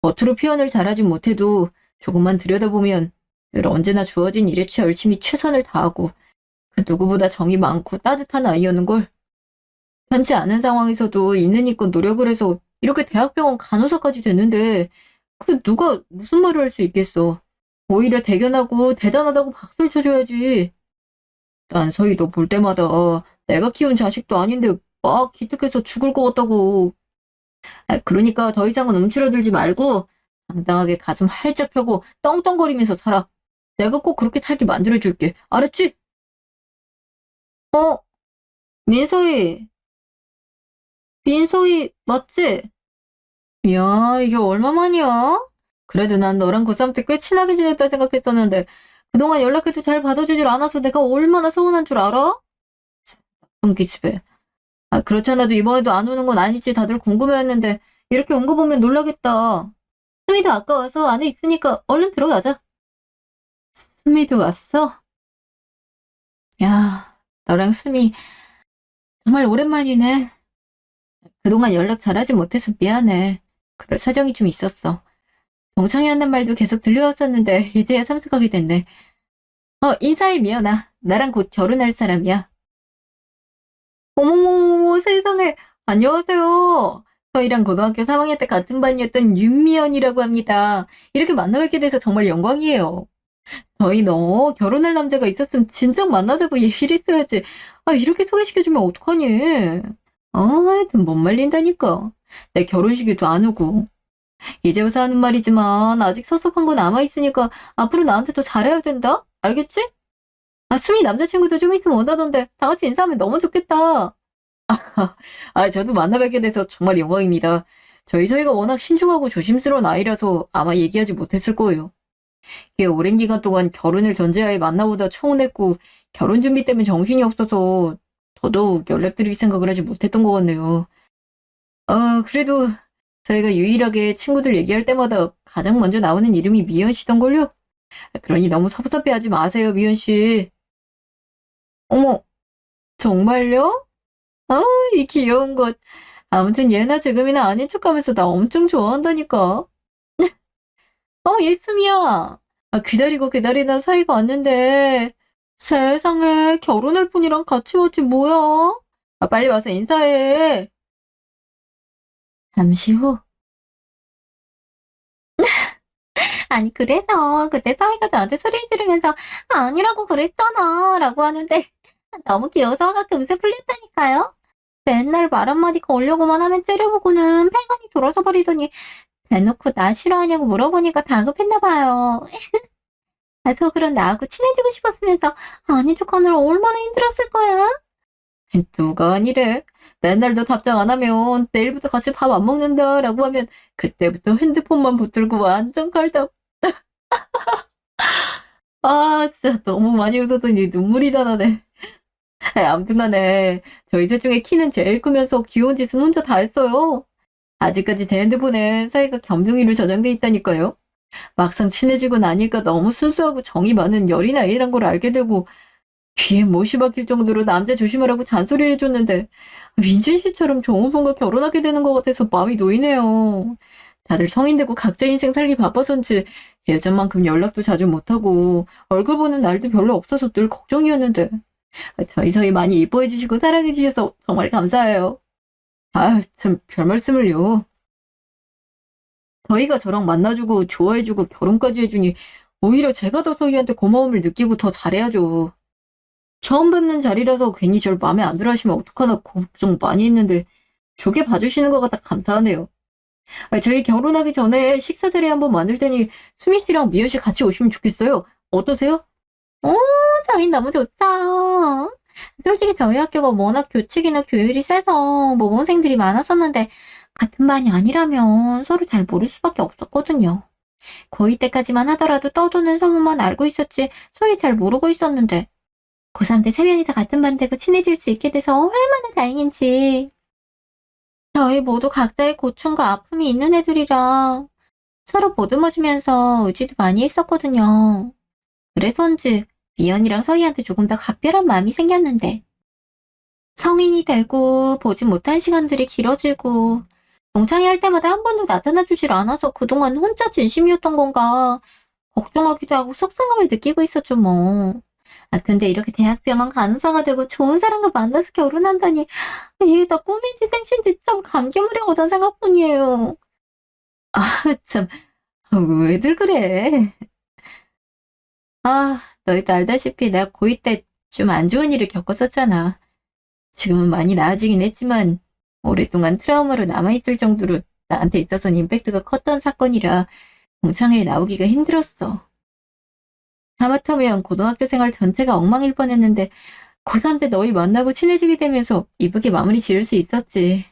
겉으로 표현을 잘하진 못해도 조금만 들여다보면 늘 언제나 주어진 일에 열심히 최선을 다하고 그 누구보다 정이 많고 따뜻한 아이였는걸. 편치 않은 상황에서도 있는 힘껏 노력을 해서 이렇게 대학병원 간호사까지 됐는데 그 누가 무슨 말을 할 수 있겠어. 오히려 대견하고 대단하다고 박수를 쳐줘야지. 난 서희 너 볼 때마다 내가 키운 자식도 아닌데 막 기특해서 죽을 것 같다고. 그러니까 더 이상은 움츠러들지 말고 당당하게 가슴 활짝 펴고 떵떵거리면서 살아. 내가 꼭 그렇게 살게 만들어줄게. 알았지? 어? 민소희. 민소희 맞지? 야, 이게 얼마만이야? 그래도 난 너랑 고3 때 꽤 친하게 지냈다 생각했었는데 그동안 연락해도 잘 받아주질 않아서 내가 얼마나 서운한 줄 알아? 나쁜 기집애. 그렇잖아도 이번에도 안 오는 건 아닐지 다들 궁금해했는데 이렇게 온 거 보면 놀라겠다. 수미도 아까 와서 안에 있으니까 얼른 들어가자. 수미도 왔어? 야, 너랑 수미 정말 오랜만이네. 그동안 연락 잘하지 못해서 미안해. 그럴 사정이 좀 있었어. 동창회 한단 말도 계속 들려왔었는데 이제야 참석하게 됐네. 인사해 미연아. 나랑 곧 결혼할 사람이야. 어머머머 세상에. 안녕하세요. 저희랑 고등학교 3학년 때 같은 반이었던 윤미연이라고 합니다. 이렇게 만나뵙게 돼서 정말 영광이에요. 저희 너 결혼할 남자가 있었으면 진작 만나자고 얘기를 했어야지. 이렇게 소개시켜주면 어떡하니? 하여튼 못 말린다니까. 내 결혼식에도 안 오고. 이제 와서 하는 말이지만 아직 섭섭한 거 남아있으니까 앞으로 나한테 더 잘해야 된다? 알겠지? 수미 남자친구도 좀 있으면 온다던데 다 같이 인사하면 너무 좋겠다. 저도 만나뵙게 돼서 정말 영광입니다. 저희 사이가 워낙 신중하고 조심스러운 아이라서 아마 얘기하지 못했을 거예요. 이게 오랜 기간 동안 결혼을 전제하에 만나보다 청혼했고 결혼 준비 때문에 정신이 없어서 더더욱 연락드릴 생각을 하지 못했던 것 같네요. 그래도 저희가 유일하게 친구들 얘기할 때마다 가장 먼저 나오는 이름이 미연 씨던걸요? 그러니 너무 섭섭해하지 마세요, 미연 씨. 어머, 정말요? 이 귀여운 것. 아무튼 예나 지금이나 아닌 척하면서 나 엄청 좋아한다니까. 예수미야. 기다리고 기다리다 사이가 왔는데 세상에 결혼할 분이랑 같이 왔지 뭐야. 빨리 와서 인사해. 잠시 후. 아니 그래서 그때 사이가 저한테 소리 지르면서 아니라고 그랬잖아 라고 하는데 너무 귀여워서 화가 금세 풀렸다니까요. 맨날 말 한마디 걸려고만 하면 째려보고는 팽간이 돌아서 버리더니 대놓고 나 싫어하냐고 물어보니까 다급했나봐요. 속으론 나하고 친해지고 싶었으면서 아닌 척하느라 얼마나 힘들었을 거야. 누가 아니래. 맨날 너 답장 안 하면 내일부터 같이 밥 안 먹는다 라고 하면 그때부터 핸드폰만 붙들고 완전 깔답. 진짜 너무 많이 웃었더니 눈물이 다 나네. 아무튼 간에 저희 셋 중에 키는 제일 크면서 귀여운 짓은 혼자 다 했어요. 아직까지 제 핸드폰에 사이가 겸둥이로 저장돼 있다니까요. 막상 친해지고 나니까 너무 순수하고 정이 많은 여린 아이란 걸 알게 되고 귀에 못이 박힐 정도로 남자 조심하라고 잔소리를 해줬는데 민진 씨처럼 좋은 분과 결혼하게 되는 것 같아서 마음이 놓이네요. 다들 성인 되고 각자 인생 살기 바빠서인지 예전만큼 연락도 자주 못하고 얼굴 보는 날도 별로 없어서 늘 걱정이었는데 저희 사이 많이 예뻐해 주시고 사랑해 주셔서 정말 감사해요. 참 별 말씀을요. 저희가 저랑 만나주고 좋아해주고 결혼까지 해주니 오히려 제가 더 저희한테 고마움을 느끼고 더 잘해야죠. 처음 뵙는 자리라서 괜히 절 마음에 안 들어 하시면 어떡하나 걱정 많이 했는데 좋게 봐주시는 것 같아 감사하네요. 저희 결혼하기 전에 식사 자리 한번 만들 테니 수미 씨랑 미연 씨 같이 오시면 좋겠어요. 어떠세요? 오, 저희 너무 좋죠. 솔직히 저희 학교가 워낙 교칙이나 교율이 세서 모범생들이 많았었는데 같은 반이 아니라면 서로 잘 모를 수밖에 없었거든요. 고2 때까지만 하더라도 떠도는 소문만 알고 있었지 소위 잘 모르고 있었는데 고3 때 세 명이서 같은 반 되고 친해질 수 있게 돼서 얼마나 다행인지. 저희 모두 각자의 고충과 아픔이 있는 애들이라 서로 보듬어주면서 의지도 많이 했었거든요. 그래서인지 미연이랑 서희한테 조금 더 각별한 마음이 생겼는데 성인이 되고 보지 못한 시간들이 길어지고 동창회 할 때마다 한 번도 나타나주질 않아서 그동안 혼자 진심이었던 건가 걱정하기도 하고 속상함을 느끼고 있었죠 뭐. 근데 이렇게 대학병원 간호사가 되고 좋은 사람과 만나서 결혼한다니 이게 다 꿈인지 생신지 참 감개무량하다는 생각뿐이에요. 아, 참, 왜들 그래? 너희도 알다시피 내가 고2 때 좀 안 좋은 일을 겪었었잖아. 지금은 많이 나아지긴 했지만 오랫동안 트라우마로 남아있을 정도로 나한테 있어서는 임팩트가 컸던 사건이라 동창회에 나오기가 힘들었어. 하마터면 고등학교 생활 전체가 엉망일 뻔했는데 고3 때 너희 만나고 친해지게 되면서 이쁘게 마무리 지을 수 있었지.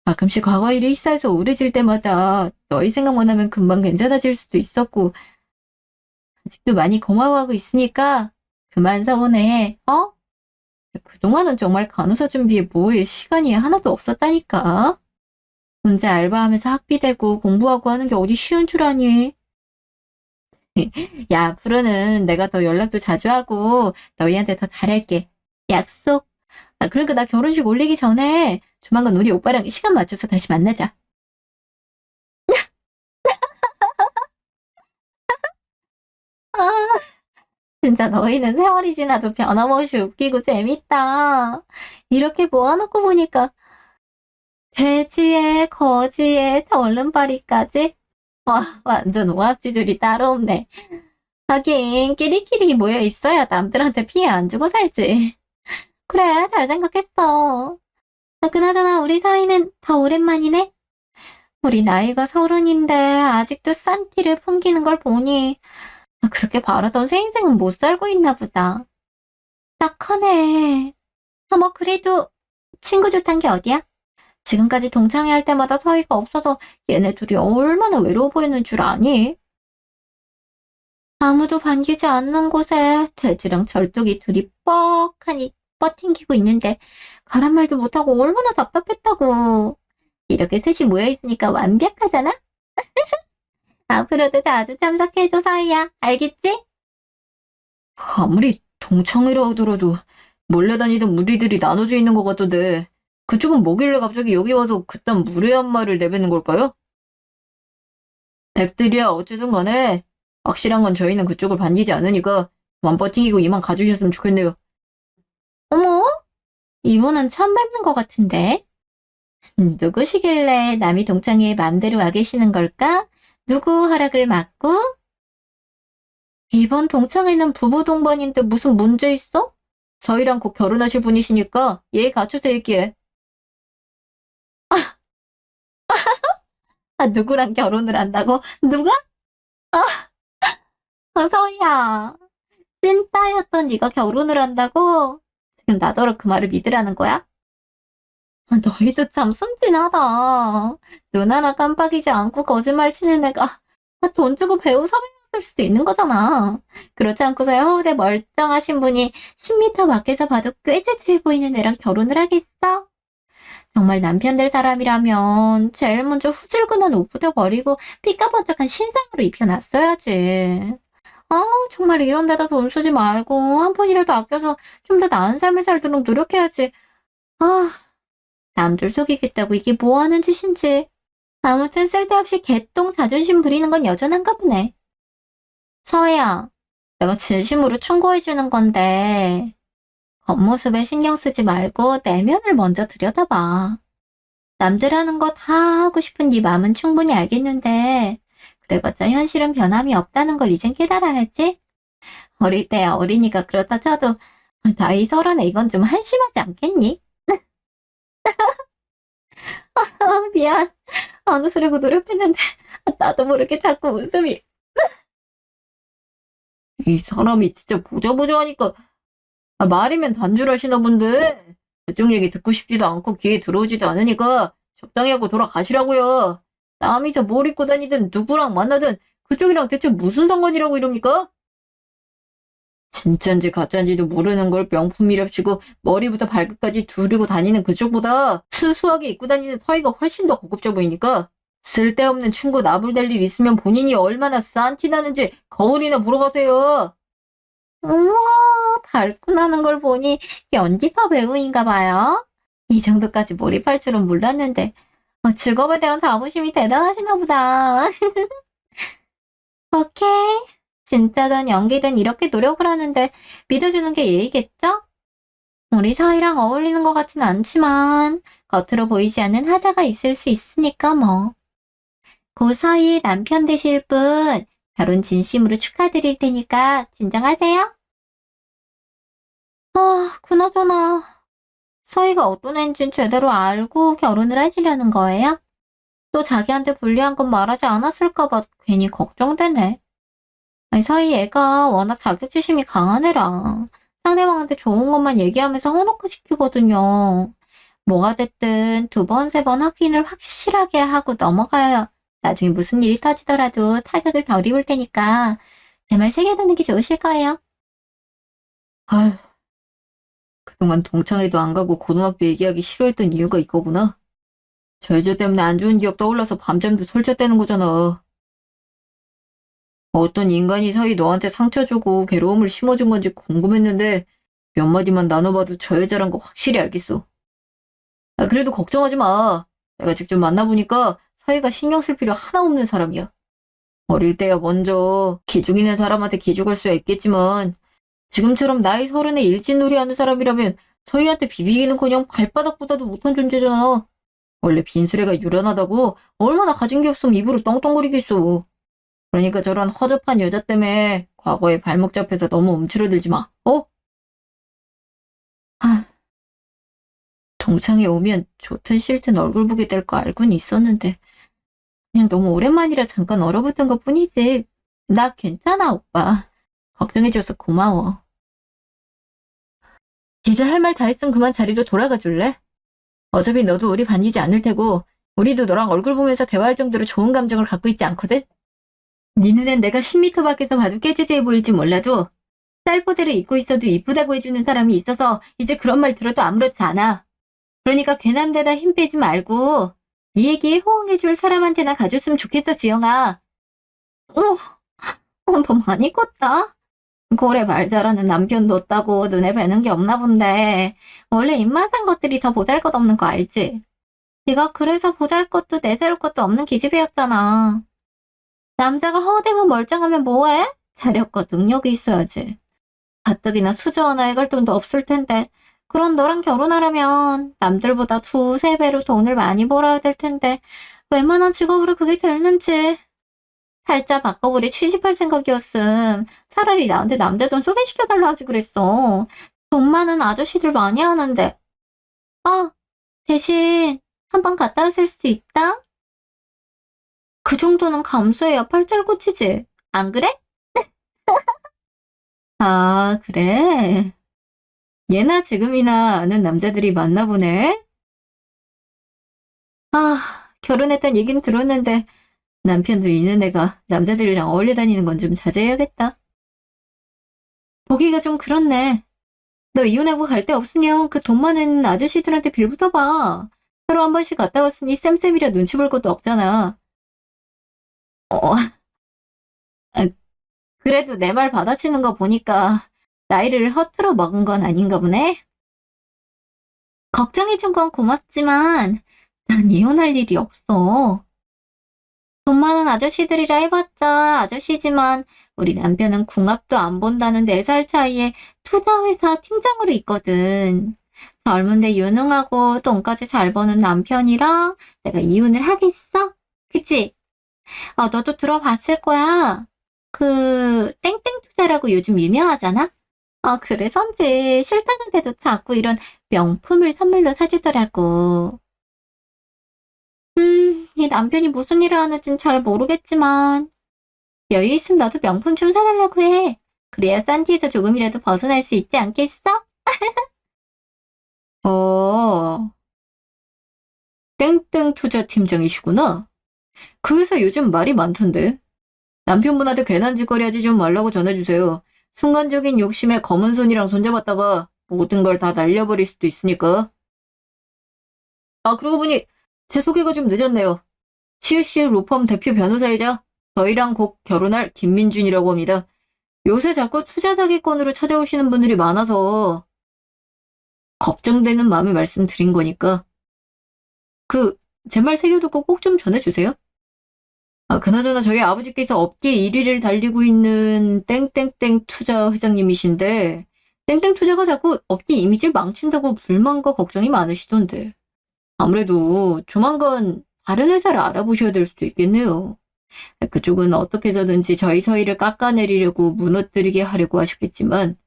가끔씩 과거 일이 휩싸여서 우울해질 때마다 너희 생각만 하면 금방 괜찮아질 수도 있었고 아직도 많이 고마워하고 있으니까 그만 서운해, 어? 그동안은 정말 간호사 준비에 뭐에 시간이 하나도 없었다니까. 혼자 알바하면서 학비 대고 공부하고 하는 게 어디 쉬운 줄 아니? 야, 앞으로는 내가 더 연락도 자주 하고 너희한테 더 잘할게. 약속. 그러니까 나 결혼식 올리기 전에 조만간 우리 오빠랑 시간 맞춰서 다시 만나자. 아, 진짜 너희는 세월이 지나도 변함없이 웃기고 재밌다. 이렇게 모아놓고 보니까 돼지에 거지에 절름발이까지? 와, 완전 오합지졸이 따로 없네. 하긴 끼리끼리 모여 있어야 남들한테 피해 안 주고 살지. 그래, 잘 생각했어. 그나저나 우리 사이는 더 오랜만이네? 우리 나이가 30인데 아직도 싼 티를 풍기는 걸 보니 그렇게 바라던 새 인생은 못 살고 있나 보다. 딱하네. 뭐 그래도 친구 좋단 게 어디야? 지금까지 동창회 할 때마다 서희가 없어서 얘네 둘이 얼마나 외로워 보이는 줄 아니? 아무도 반기지 않는 곳에 돼지랑 절뚝이 둘이 뻑하니 뻗팅기고 있는데 가란 말도 못하고 얼마나 답답했다고. 이렇게 셋이 모여있으니까 완벽하잖아? 앞으로도 자주 참석해줘, 서희야. 알겠지? 아무리 동창회라 하더라도 몰래 다니던 무리들이 나눠져 있는 것 같던데 그쪽은 뭐길래 갑자기 여기 와서 그딴 무례한 말을 내뱉는 걸까요? 댁들이야 어쨌든 간에 확실한 건 저희는 그쪽을 반기지 않으니까 그만 버팅이고 이만 가주셨으면 좋겠네요. 어머? 이분은 처음 뵙는 것 같은데? 누구시길래 남이 동창회에 맘대로 와 계시는 걸까? 누구 허락을 받고? 이번 동창회는 부부 동반인데 무슨 문제 있어? 저희랑 곧 결혼하실 분이시니까 예의 갖춰서 얘기해. 누구랑 결혼을 한다고? 누가? 서희야. 찐따였던 네가 결혼을 한다고? 지금 나더러 그 말을 믿으라는 거야? 너희도 참 순진하다. 눈 하나 깜빡이지 않고 거짓말 치는 애가 돈 주고 배우 섭외했을 수도 있는 거잖아. 그렇지 않고서야 허울에 멀쩡하신 분이 10m 밖에서 봐도 꽤 재주해 보이는 애랑 결혼을 하겠어? 정말 남편 될 사람이라면 제일 먼저 후줄근한 옷부터 버리고 삐까번쩍한 신상으로 입혀놨어야지. 정말 이런 데다 돈 쓰지 말고 한 푼이라도 아껴서 좀 더 나은 삶을 살도록 노력해야지. 아, 남들 속이겠다고 이게 뭐 하는 짓인지. 아무튼 쓸데없이 개똥 자존심 부리는 건 여전한가 보네. 서혜야, 내가 진심으로 충고해주는 건데 겉모습에 신경 쓰지 말고 내면을 먼저 들여다봐. 남들 하는 거 다 하고 싶은 네 마음은 충분히 알겠는데 그래봤자 현실은 변함이 없다는 걸 이젠 깨달아야지. 어릴 때 어린이가 그렇다 쳐도 나이 30에 이건 좀 한심하지 않겠니? 미안. 안 웃으려고 노력했는데 나도 모르게 자꾸 웃음이. 이 사람이 진짜 보자 하니까 말이면 단줄하시나 본데. 그쪽 얘기 듣고 싶지도 않고 귀에 들어오지도 않으니까 적당히 하고 돌아가시라고요. 남이서 뭘 입고 다니든 누구랑 만나든 그쪽이랑 대체 무슨 상관이라고 이럽니까? 진짠지 가짠지도 모르는 걸 명품이랍시고 머리부터 발끝까지 두르고 다니는 그쪽보다 수수하게 입고 다니는 서희가 훨씬 더 고급져 보이니까 쓸데없는 충고 나불댈 일 있으면 본인이 얼마나 싼 티 나는지 거울이나 보러 가세요. 우와, 밟고 나는 걸 보니 연기파 배우인가 봐요. 이 정도까지 몰입할 줄은 몰랐는데 직업에 대한 자부심이 대단하시나 보다. 오케이. 진짜든 연기든 이렇게 노력을 하는데 믿어주는 게 예의겠죠? 우리 사이랑 어울리는 것 같진 않지만 겉으로 보이지 않는 하자가 있을 수 있으니까 뭐. 그 사이 남편 되실 분 결혼 진심으로 축하드릴 테니까 진정하세요. 그나저나 서희가 어떤 애인진 제대로 알고 결혼을 하시려는 거예요? 또 자기한테 불리한 건 말하지 않았을까 봐 괜히 걱정되네. 아니, 서희 애가 워낙 자격지심이 강한 애라 상대방한테 좋은 것만 얘기하면서 헌옷화 시키거든요. 뭐가 됐든 두 번, 세 번 확인을 확실하게 하고 넘어가야 나중에 무슨 일이 터지더라도 타격을 덜 입을 테니까 제 말 새겨듣는 게 좋으실 거예요. 아휴, 그동안 동창회도 안 가고 고등학교 얘기하기 싫어했던 이유가 이거구나. 저 여자 때문에 안 좋은 기억 떠올라서 밤잠도 설쳤다는 거잖아. 어떤 인간이 사이 너한테 상처 주고 괴로움을 심어준 건지 궁금했는데 몇 마디만 나눠봐도 저 여자란 거 확실히 알겠어. 그래도 걱정하지 마. 내가 직접 만나보니까 사이가 신경 쓸 필요 하나 없는 사람이야. 어릴 때야 먼저 기죽 있는 사람한테 기죽을 수야 있겠지만 지금처럼 나이 서른에 일진놀이 하는 사람이라면 저희한테 비비기는커녕 발바닥보다도 못한 존재잖아. 원래 빈수레가 유련하다고 얼마나 가진 게 없으면 입으로 떵떵거리겠어. 그러니까 저런 허접한 여자 때문에 과거에 발목 잡혀서 너무 움츠러들지 마. 어? 아, 동창회 오면 좋든 싫든 얼굴 보게 될 거 알고는 있었는데 그냥 너무 오랜만이라 잠깐 얼어붙은 것 뿐이지. 나 괜찮아, 오빠. 걱정해줘서 고마워. 이제 할 말 다 했으면 그만 자리로 돌아가 줄래? 어차피 너도 우리 반이지 않을 테고 우리도 너랑 얼굴 보면서 대화할 정도로 좋은 감정을 갖고 있지 않거든? 네 눈엔 내가 10m 밖에서 봐도 깨지지해 보일지 몰라도 쌀포대를 입고 있어도 이쁘다고 해주는 사람이 있어서 이제 그런 말 들어도 아무렇지 않아. 그러니까 괜한 데다 힘 빼지 말고 네 얘기에 호응해줄 사람한테나 가줬으면 좋겠어, 지영아. 너 많이 컸다. 고래 말 잘하는 남편도 없다고 눈에 뵈는 게 없나 본데 원래 입맛 산 것들이 더 보잘것없는 거 알지? 네가 그래서 보잘것도 내세울 것도 없는 기집애였잖아. 남자가 허우대면 멀쩡하면 뭐해? 자력과 능력이 있어야지. 가뜩이나 수저 하나에 갈 돈도 없을 텐데 그런 너랑 결혼하려면 남들보다 두세 배로 돈을 많이 벌어야 될 텐데 웬만한 직업으로 그게 되는지. 살짝 바꿔버리 취직할 생각이었음. 차라리 나한테 남자 좀 소개시켜달라 하지 그랬어. 돈 많은 아저씨들 많이 하는데. 대신 한 번 갔다 왔을 수도 있다? 그 정도는 감수해야 팔짱 꽂히지. 안 그래? 아, 그래. 예나 지금이나 아는 남자들이 많나 보네. 결혼했단 얘긴 들었는데 남편도 있는 애가 남자들이랑 어울려 다니는 건 좀 자제해야겠다. 보기가 좀 그렇네. 너 이혼하고 갈 데 없으면 그 돈 많은 아저씨들한테 빌붙어봐. 하루 한 번씩 갔다 왔으니 쌤쌤이라 눈치 볼 것도 없잖아. 어, 아, 그래도 내 말 받아치는 거 보니까 나이를 허투루 먹은 건 아닌가 보네. 걱정해준 건 고맙지만 난 이혼할 일이 없어. 돈 많은 아저씨들이라 해봤자 아저씨지만 우리 남편은 궁합도 안 본다는 4살 차이에 투자회사 팀장으로 있거든. 젊은데 유능하고 돈까지 잘 버는 남편이랑 내가 이혼을 하겠어? 그치? 너도 들어봤을 거야. 그 땡땡 투자라고 요즘 유명하잖아? 그래서인지 싫다는데도 자꾸 이런 명품을 선물로 사주더라고. 이 남편이 무슨 일을 하는진 잘 모르겠지만 여유 있으면 나도 명품 좀 사달라고 해. 그래야 싼 티에서 조금이라도 벗어날 수 있지 않겠어? 어, 땡땡 투자 팀장이시구나. 그 회사 요즘 말이 많던데. 남편분한테 괜한 짓거리 하지 좀 말라고 전해주세요. 순간적인 욕심에 검은 손이랑 손잡았다가 모든 걸 다 날려버릴 수도 있으니까. 아, 그러고 보니 제 소개가 좀 늦었네요. CUC 로펌 대표 변호사이자 저희랑 곧 결혼할 김민준이라고 합니다. 요새 자꾸 투자 사기건으로 찾아오시는 분들이 많아서 걱정되는 마음에 말씀드린 거니까 제 말 새겨두고 꼭 좀 전해주세요. 아, 그나저나 저희 아버지께서 업계 1위를 달리고 있는 땡땡땡 투자 회장님이신데 땡땡 투자가 자꾸 업계 이미지를 망친다고 불만과 걱정이 많으시던데 아무래도 조만간 다른 회사를 알아보셔야 될 수도 있겠네요. 그쪽은 어떻게 해서든지 저희 서희를 깎아내리려고 무너뜨리게 하려고 하셨겠지만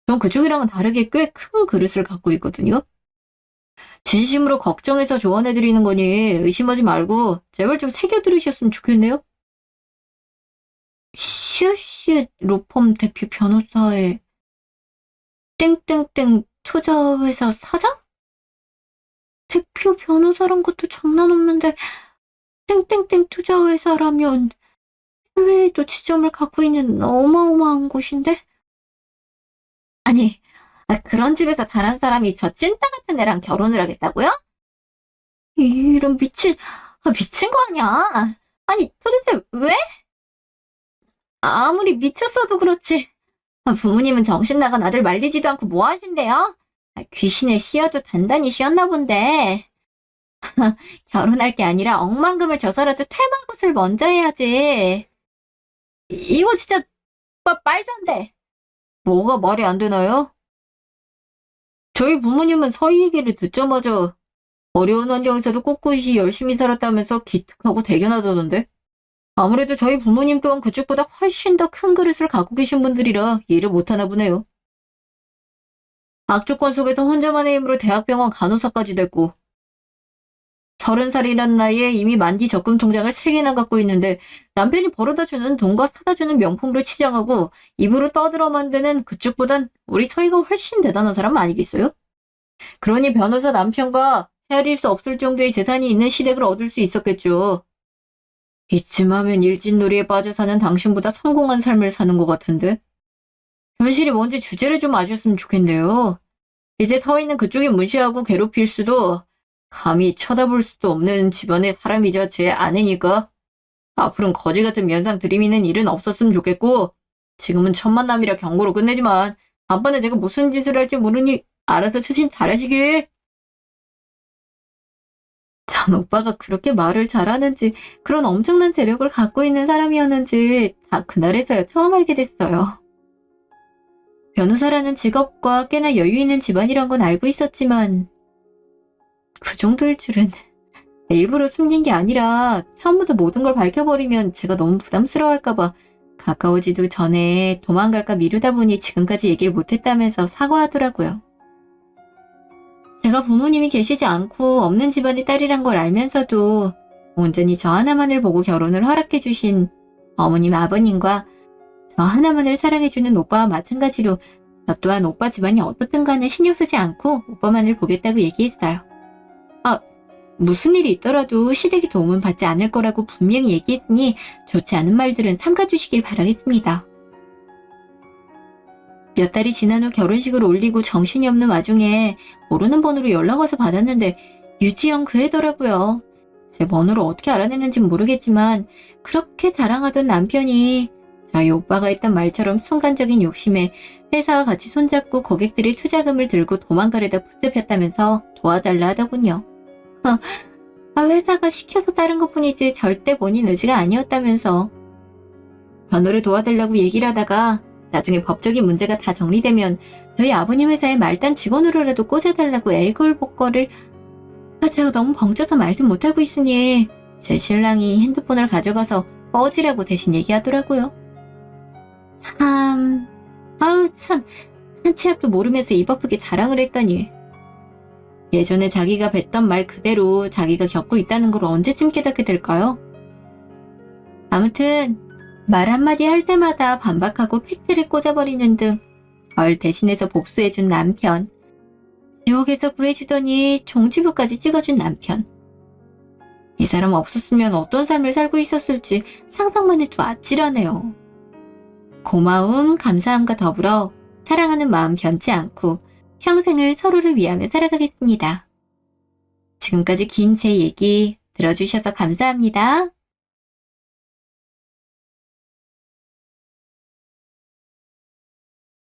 전 그쪽이랑은 다르게 꽤 큰 그릇을 갖고 있거든요. 진심으로 걱정해서 조언해드리는 거니 의심하지 말고 제발 좀 새겨들으셨으면 좋겠네요. CUC 로펌 대표 변호사의 땡땡땡 투자회사 사장? 대표 변호사란 것도 장난 없는데 땡땡땡 투자회사라면 해외에도 지점을 갖고 있는 어마어마한 곳인데? 아니, 그런 집에서 다른 사람이 저 찐따 같은 애랑 결혼을 하겠다고요? 이런 미친 거 아니야. 아니, 도대체 왜? 아무리 미쳤어도 그렇지. 부모님은 정신 나간 아들 말리지도 않고 뭐 하신대요? 귀신에 씌어도 단단히 씌었나 본데. 결혼할 게 아니라 억만금을 줘서라도 퇴마굿을 먼저 해야지. 이거 진짜 말도 안 돼. 뭐가 말이 안 되나요? 저희 부모님은 서희 얘기를 듣자마자 어려운 환경에서도 꿋꿋이 열심히 살았다면서 기특하고 대견하다던데. 아무래도 저희 부모님 또한 그쪽보다 훨씬 더 큰 그릇을 갖고 계신 분들이라 이해를 못하나 보네요. 악조건 속에서 혼자만의 힘으로 대학병원 간호사까지 됐고 30살이란 나이에 이미 만기 적금 통장을 3개나 갖고 있는데 남편이 벌어다주는 돈과 사다주는 명품으로 치장하고 입으로 떠들어 만드는 그쪽보단 우리 서희가 훨씬 대단한 사람 아니겠어요? 그러니 변호사 남편과 헤아릴 수 없을 정도의 재산이 있는 시댁을 얻을 수 있었겠죠. 이쯤 하면 일진놀이에 빠져 사는 당신보다 성공한 삶을 사는 것 같은데? 현실이 뭔지 주제를 좀 아셨으면 좋겠네요. 이제 서희는 그쪽이 무시하고 괴롭힐 수도 감히 쳐다볼 수도 없는 집안의 사람이자 제 아내니까 앞으로는 거지 같은 면상 들이미는 일은 없었으면 좋겠고 지금은 첫 만남이라 경고로 끝내지만 다음번에 제가 무슨 짓을 할지 모르니 알아서 처신 잘하시길. 전 오빠가 그렇게 말을 잘하는지 그런 엄청난 재력을 갖고 있는 사람이었는지 다 그날에서야 처음 알게 됐어요. 변호사라는 직업과 꽤나 여유 있는 집안이란 건 알고 있었지만 그 정도일 줄은. 일부러 숨긴 게 아니라 처음부터 모든 걸 밝혀버리면 제가 너무 부담스러워할까봐 가까워지도 전에 도망갈까 미루다 보니 지금까지 얘기를 못했다면서 사과하더라고요. 제가 부모님이 계시지 않고 없는 집안의 딸이란 걸 알면서도 온전히 저 하나만을 보고 결혼을 허락해주신 어머님 아버님과 저 하나만을 사랑해주는 오빠와 마찬가지로 저 또한 오빠 집안이 어떻든 간에 신경 쓰지 않고 오빠만을 보겠다고 얘기했어요. 무슨 일이 있더라도 시댁의 도움은 받지 않을 거라고 분명히 얘기했으니 좋지 않은 말들은 삼가주시길 바라겠습니다. 몇 달이 지난 후 결혼식을 올리고 정신이 없는 와중에 모르는 번호로 연락 와서 받았는데 유지영 그 애더라고요. 제 번호를 어떻게 알아냈는진 모르겠지만 그렇게 자랑하던 남편이 저희 오빠가 했던 말처럼 순간적인 욕심에 회사와 같이 손잡고 고객들의 투자금을 들고 도망가려다 붙잡혔다면서 도와달라 하더군요. 회사가 시켜서 따른 것뿐이지 절대 본인 의지가 아니었다면서. 변호를 도와달라고 얘기를 하다가 나중에 법적인 문제가 다 정리되면 저희 아버님 회사에 말단 직원으로라도 꽂아달라고 애걸복걸을. 제가 너무 벙쪄서 말도 못하고 있으니 제 신랑이 핸드폰을 가져가서 꺼지라고 대신 얘기하더라고요. 참, 한 치 앞도 모르면서 입 아프게 자랑을 했더니 예전에 자기가 뱉던 말 그대로 자기가 겪고 있다는 걸 언제쯤 깨닫게 될까요? 아무튼 말 한마디 할 때마다 반박하고 팩트를 꽂아버리는 등 절 대신해서 복수해준 남편. 지옥에서 구해주더니 종지부까지 찍어준 남편. 이 사람 없었으면 어떤 삶을 살고 있었을지 상상만 해도 아찔하네요. 고마움, 감사함과 더불어 사랑하는 마음 변치 않고 평생을 서로를 위하며 살아가겠습니다. 지금까지 긴 제 얘기 들어주셔서 감사합니다.